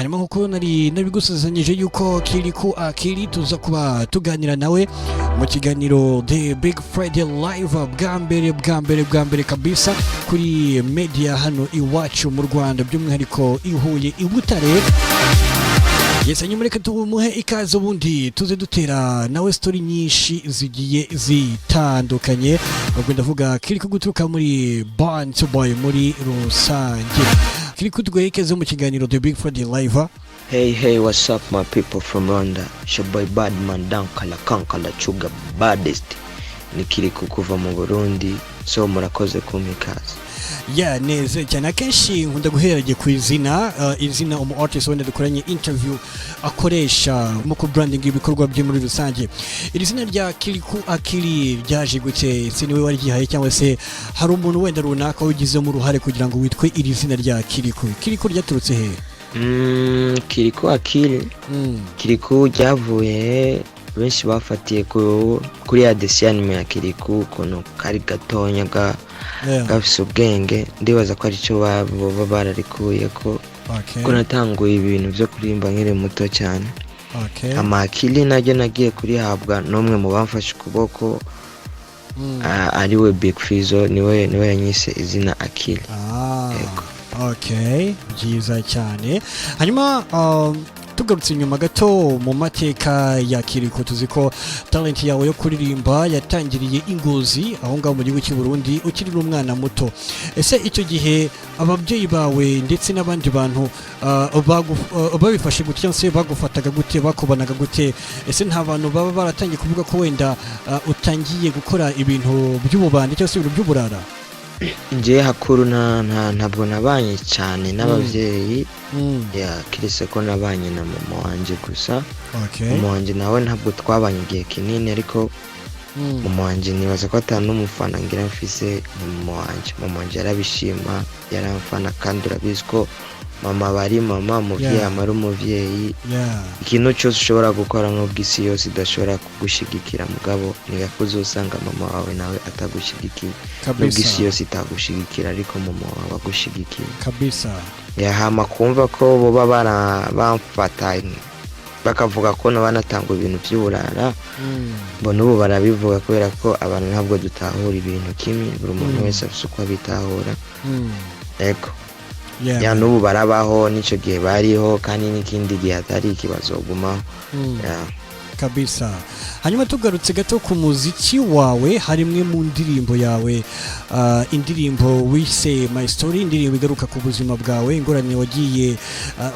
hanyuma nkuko nabigusezeranyije yuko Kirikou Akili tuza kuba tuganira nawe mu kiganiro The Big Friday Live bwa mbere kabisa kuri media hano iwacu mu Rwanda, by'umwihariko i Huye i Butare. Yes, hanyuma reka tumuhe ikaze ubundi tuze dutera nawe story nyinshi zigiye zitandukanye. Ubwo ndavuga Kirikou guturuka muri Born to Boy muri rusange. Kirikou tugoye ikaze mu kiganiro The Big Friday Live. Hey, what's up my people from Rwanda? It's your boy Badman down Kankala Chuga baddest. Ni Kirikou kuva mu Burundi, so murakoze kumikaze. Yeah, neze cyane. Akenshi nkunda guherage ku izina umu artist wenda dukoranye interview akoresha mu ku branding ibikorwa bye muri rusange. Iri zina rya Kirikou Akili ryaje gute? Se niwe wari gihaye cyangwa se hari umuntu wenda runaka ugize mu ruhare kugira ngo witwe iri zina rya Kirikou? Kirikou ryaturutse he? Kirikou Akili. Kirikou ryavuye benshi bafatiye kuri ya cyanyuma ya Kirikou kono kari gatonya gafise ubwenge, ndibaza ko ari cyo baba bararikuye ko natanguye ibintu byo kurimba nkiri muto cyane. Amakili najye nagiye kurihabwa n'umwe mu bamfashe ukuboko, ariwe Big Fizzo, niwe yanyise izina Akili. Okay, byiza cyane. Hanyuma tugarutse inyuma gato mu mateka ya Kirikou, tuzi ko talent yawe yo kuririmba yatangiriye Ingozi aho ngaho mu gihugu cy'u Burundi ukiri umwana muto. Ese icyo gihe ababyeyi bawe ndetse n'abandi bantu babifashe gute cyangwa se bagufataga gute, bakubanaga gute? Ese nta bantu baba baratangiye kuvuga ko wenda utangiye gukora ibintu by'ububandi cyangwa se ibintu by'uburara? Nje hakuru ntabwo nabanye cyane n'ababyeyi, kiretse ko nabanye na mama wanje gusa. Mama wanje nawe ntabwo twabanye igihe kinini, ariko mama wanje nibaza ko atanu n'umufana ngira mfise mama wanje yarabishima, yaramfana, kandi urabizi ko mama bari mama, umuvyeyi amara umuvyeyi. Ikintu cyose ushobora gukora n'ubw'isi yose idashobora kugushigikira, mugabo nigakuze usanga mama wawe nawe atagushigikiye, n'ubw'isi yose itagushigikira ariko mama wawe agushigikiye kabisa. Yahama kumva ko boba bamfata bakavuga ko nabanatanga ibintu by'uburara, mbona ubu barabivuga kubera ko abantu ntabwo dutahura ibintu kimwe, buri muntu wese afite uko abitahura. Ego ya n'ubu barabaho, n'icyo gihe bariho, kandi n'ikindi gihe atari ikibazo gumaho kabisa. Hanyuma tugarutse gato ku muziki wawe, harimwe mu ndirimbo yawe indirimbo wise My Story, indirimbo igaruka ku buzima bwawe, ingorane wagiye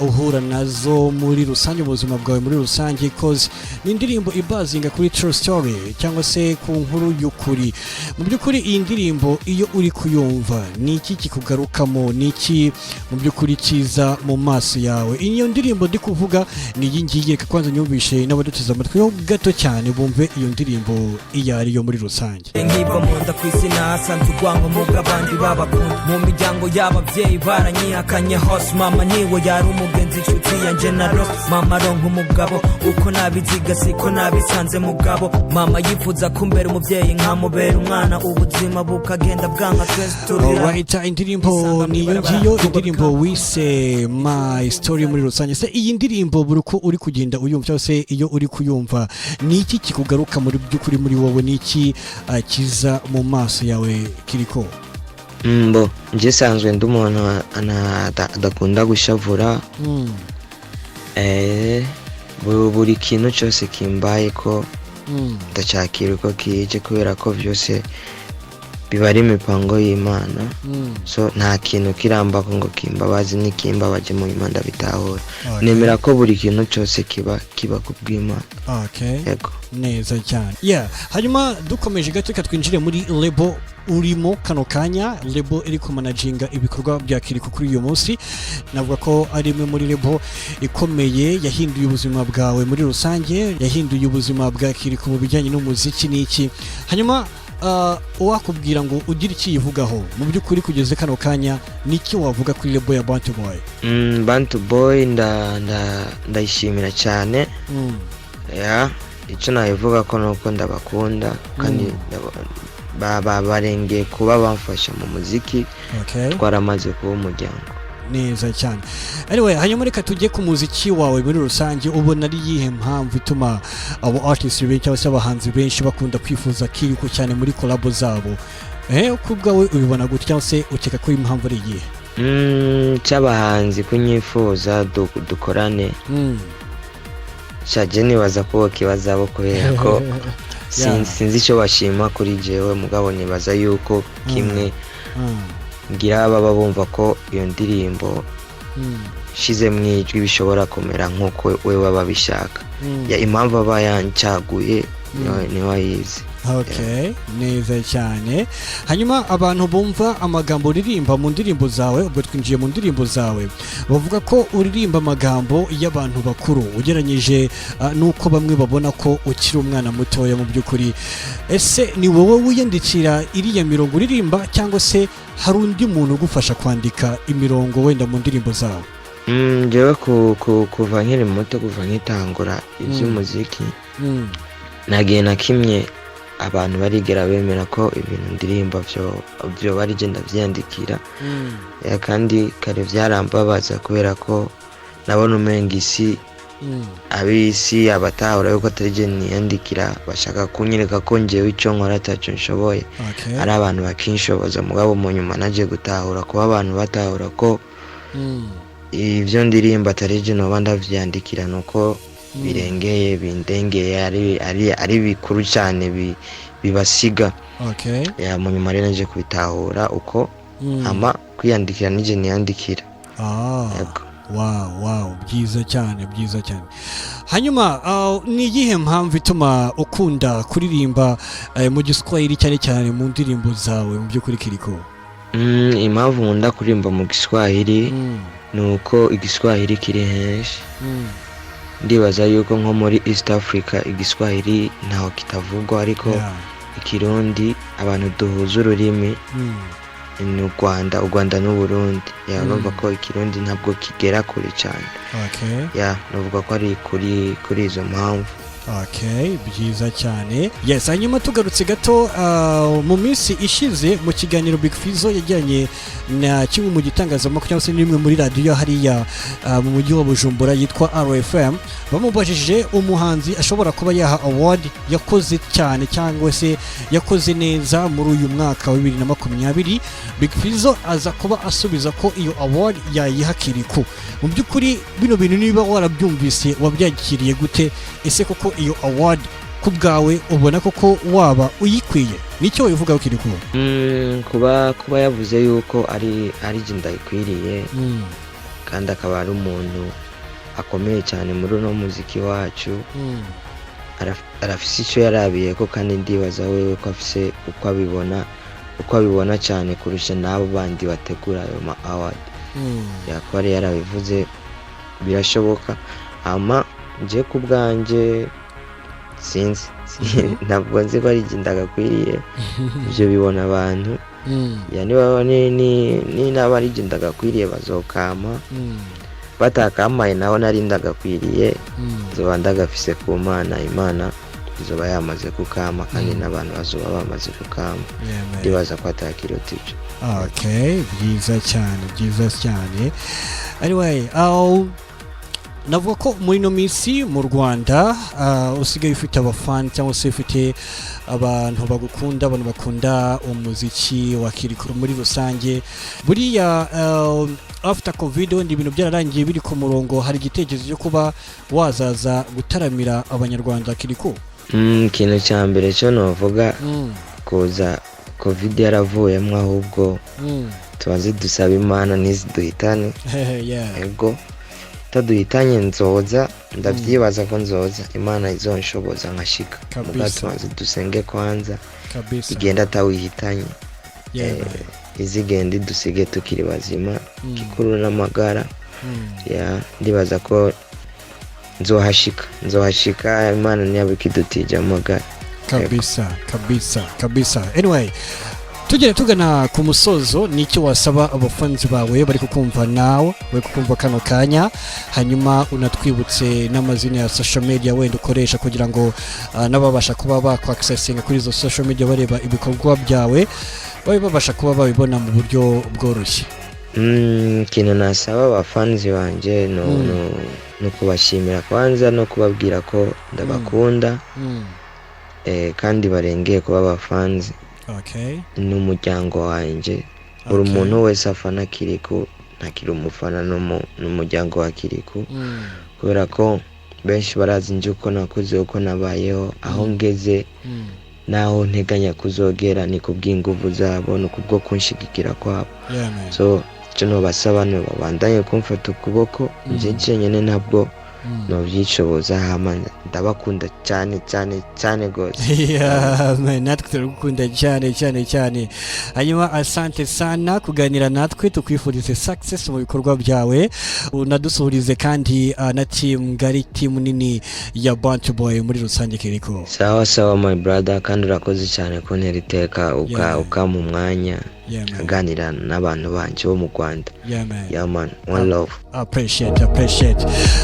uhura nazo muri rusange mu buzima bwawe muri rusange, cause ni indirimbo ibazinga kuri true story cyangwa se ku nkuru y'ukuri. Mu by'ukuri iyi ndirimbo iyo uri kuyumva ni iki kikugarukamo, ni iki mu by'ukuri kiza mu maso yawe? Iyo ndirimbo ndi kuvuga ni iyi ngiye, reka kwanza nyumvishe n'abaduteze amatwi ho gato cyane bumve iyo ndirimbo iyo ari yo muri rusange. Nkiva mu nda ku isi nahasanze urwango mu bw'abandi babakunda, mu miryango y'ababyeyi baranyihakanye hose. Mama niwe yari umugenzi, inshuti yanjye na ro mama ronka umugabo, uko nabiziga siko nabisanze mugabo. Mama yifuza kumbera umubyeyi nkamubera umwana, ubuzima bukagenda bwanka twese turira. Alright, indirimbo niyo ngiyo, indirimbo wise My Story muri rusange. Se iyi ndirimbo buruko uri kugenda uyumva cyangwa se iyo uri kuyumva ni iki kikugaruka muri by'ukuri muri wowe, ni iki kiza mu maso yawe Kirikou? Nje sanzwe ndi umuntu adakunda gushavura. Buri kintu cyose kimbaye ko ndacakira uko kije, kubera ko byose biba ari imipango y'Imana. So nta kintu kiramba ko ngo kimbabazi n'ikimbabaje mu Imana bitahura. Nemera ko buri kintu cyose kiba kubw'Imana. Yego, neza cyane. Hanyuma dukomeje gato twinjire muri label urimo kano kanya, label iri ku managinga ibikorwa bya Kirikou kuri uyu munsi. Navuga ko ari imwe muri label ikomeye yahinduye ubuzima bwawe muri rusange, yahinduye ubuzima bwa Kirikou mu bijyanye n'umuziki n'iki. Hanyuma wakubwira ngo ugire iki yivugaho mu by'ukuri kugeze kano kanya, niki wavuga kuri label ya Born to Boy? Born to Boy ndayishimira cyane. Icyo nabivuga ko nuko ndabakunda, kandi barengeye kuba bamfasha mu muziki. Twaramaze kuba umuryango. neza cyane. Anyway, hanyuma reka tujye ku muziki wawe muri rusange. Ubona ari yihe mpamvu ituma abo artists benshi cyangwa se abahanzi benshi bakunda kwifuza Kirikou cyane muri collab zabo? Kubwawe ubibona gutya cyangwa se ukeka ko impamvu ari iyihe? Cy'abahanzi kunyifuza dukorane. Shaje nibaza ko kibazabo kubera ko sinzi icyo bashima kuri jewe, mugabo nibaza yuko kimwe ngira baba bumva ko iyo ndirimbo shize mwijwi bishobora kumera nkuko we baba bishaka. Ya impamvu aba yancaguye ni wayizi. Okay, neza cyane. Hanyuma abantu bumva amagambo uririmba mu ndirimbo zawe, ubwo twinjiye mu ndirimbo zawe, bavuga ko uririmba amagambo y'abantu bakuru ugeranyije nuko bamwe babona ko ukiri umwana mutoya mu by'ukuri. Ese ni wowe wiyandikira iriya mirongo uririmba cyangwa se hari undi muntu ugufasha kwandika imirongo wenda mu ndirimbo zawe? Jewe kuva nkiri muto, kuva nkitangura iby'umuziki nagiye na kimwe abantu barigera bemera ko ibintu ndirimba byo barigenda byandikira. Kandi kare byarambabaza kubera ko nabona umenga isi abisi abatahura yuko atari niyandikira, bashaka kunyereka ko ngewe icyo nkora atacyo nshoboye. Ari abantu bakinshoboza, mugabo mu nyuma naje gutahura kuba abantu batahura ko ibyo ndirimba atari noba ndavyandikira, nuko birengeye bindengeye ari bikuru cyane bibasiga. Ya mu nyuma rero naje kubitahura uko ama kwiyandikira nije niyandikira. Wow, byiza cyane. Hanyuma ni iyihe mpamvu ituma ukunda kuririmba mu Giswahili cyane mu ndirimbo zawe mu by'ukuri Kirikou? Impamvu nkunda kuririmba mu Giswahili nuko Igiswahili kiri henshi. Ndibaza yuko nko muri East Africa Igiswahili ntaho kitavugwa, ariko Ikirundi abantu duhuza ururimi ni u Rwanda n'u Burundi. Numva ko Ikirundi ntabwo kigera kure cyane. Nuvuga ko ari kuri izo mpamvu. Byiza cyane. Yes, hanyuma tugarutse gato mu minsi ishize mu kiganiro Big Fizzo yajyanye na kimwe mu gitangazamakuru cyangwa se nimwe muri radio hariya mu mujyi wa Bujumbura yitwa RFM, bamubajije umuhanzi ashobora kuba yaha award yakoze cyane cyangwa se yakoze neza muri uyu mwaka wa 2020. Big Fizzo aza kuba asubiza ko iyo award yayiha Kirikou. Mu by'ukuri bino bintu niba warabyumvise wabyakiriye gute? Ese koko iyo award kubgawe ubona koko waba uyikwiye? Nicyo wivuga Kirikou? Kuba yavuze yuko ari jinda ikwiriye, kandi akaba ari umuntu akomeye cyane muri no muziki wacu. Arafise icyo yarabiye ko, kandi ndibaza wewe ko afise uko abibona cyane kurusha n'abo bandi bategura ayo award. Yakwari yarabivuze birashoboka. Ama je kubganje sinzi ntabwo nzi ko ari jinda gakwiriye. Ibyo bibona abantu. Niba ni naba ari jinda gakwiriye bazokama, batakamaye naho nari ndagakwiriye zoba ndagafise ku Mana. Imana izoba yamaze kukama, kandi n'abantu bazoba bamaze kukama. Ndibaza ko atakirotije. Byiza cyane. Anyway, navuga ko muri no minsi mu Rwanda usigaye ufite abafan cyangwa se ufite abantu bagukunda, abantu bakunda umuziki wa Kirikou muri rusange. Buriya after covid wenda ibintu byararangiye biri ku murongo, hari igitekerezo cyo kuba wazaza gutaramira abanyarwanda Kirikou? Ikintu cya mbere cyo novuga kuza covid yaravuyemo, ahubwo tubanze dusaba Imana ntiziduhitane. Ego taduhitanye nzoza, ndabyibaza ko nzoza, Imana izonshoboza nkashika. Tubanze dusenge kwanza igenda atawihitanye, izigenda dusige tukiri bazima, kikuru n'amagara. Ndibaza ko nzohashika Imana ntiyabikidutije amagara. Kabisa. Anyway, tugana ku musozo, nicyo wasaba abafanzi bawe bari kukumva nawe, bari kukumva kano kanya, hanyuma unatwibutse n'amazina ya social media wenda ukoresha kugira ngo n'ababasha kuba bakwaccessinga kuri izo social media bareba ibikorwa byawe, babe babasha kuba babibona mu buryo bworoshye. Ikintu nasaba abafanzi banje no kubashimira kwanza no kubabwira ko ndabakunda kandi barengeye kuba abafanzi n'umuryango wanje buri muntu wese afana Kirikou ntakiri umufana n'umuryango wa Kirikou kubera ko benshi barazi nje uko nakuze uko nabayeho aho ngeze naho nteganya kuzogera ni kubw'inguvu zabo no kubwo kunshigikira kwabo so cyo basaba no babandanye kumfata ukuboko nje nyene ntabwo no byishoboza hama ndabakunda cyane gose natwe turagukunda cyane hanyuma asante sana kuganira natwe tukwifurize success mu bikorwa byawe unadusuhurize kandi na ngari team nini ya Bantu Boy muri rusange Kirikou. Sawa my brother kandi urakoze cyane kuntera iteka uka mu mwanya aganira n'abantu banje bo mu Rwanda. Man, one love. Appreciate.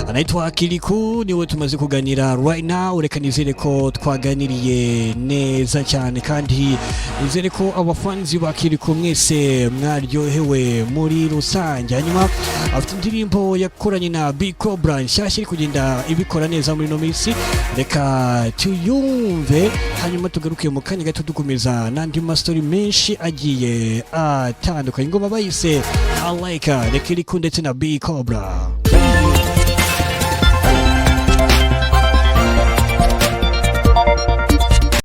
Anaitwa Kirikou niwe tumaze kuganira right now. Reka nizere ko twaganiriye neza cyane kandi nizere ko abafanzi ba Kirikou mwese mwaryohewe muri rusange. Hanyuma afite indirimbo yakoranye na Big Cobra nshyashya iri kugenda ibikora neza muri no minsi. Reka tuyumve hanyuma tugaruke mu kanya gato dukomeza n'andi story menshi agiye atandukanye. Ngoma bayise I Like Her, Kirikou ndetse na Big Cobra.